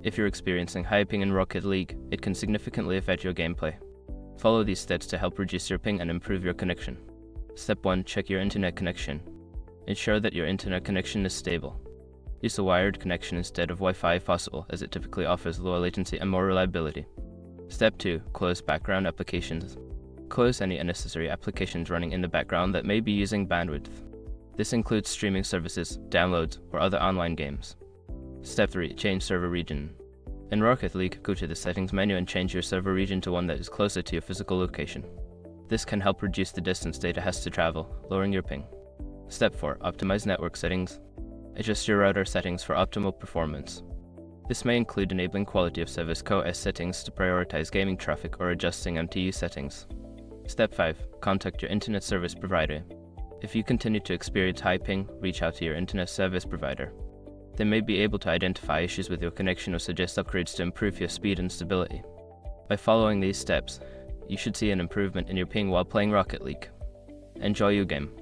If you're experiencing high ping in Rocket League, it can significantly affect your gameplay. Follow these steps to help reduce your ping and improve your connection. Step 1. Check your internet connection. Ensure that your internet connection is stable. Use a wired connection instead of Wi-Fi if possible, as it typically offers lower latency and more reliability. Step 2. Close background applications. Close any unnecessary applications running in the background that may be using bandwidth. This includes streaming services, downloads, or other online games. Step 3. Change server region. In Rocket League, go to the settings menu and change your server region to one that is closer to your physical location. This can help reduce the distance data has to travel, lowering your ping. Step 4. Optimize network settings. Adjust your router settings for optimal performance. This may include enabling quality of service (QoS) settings to prioritize gaming traffic or adjusting MTU settings. Step 5. Contact your internet service provider. If you continue to experience high ping, reach out to your internet service provider. They may be able to identify issues with your connection or suggest upgrades to improve your speed and stability. By following these steps, you should see an improvement in your ping while playing Rocket League. Enjoy your game.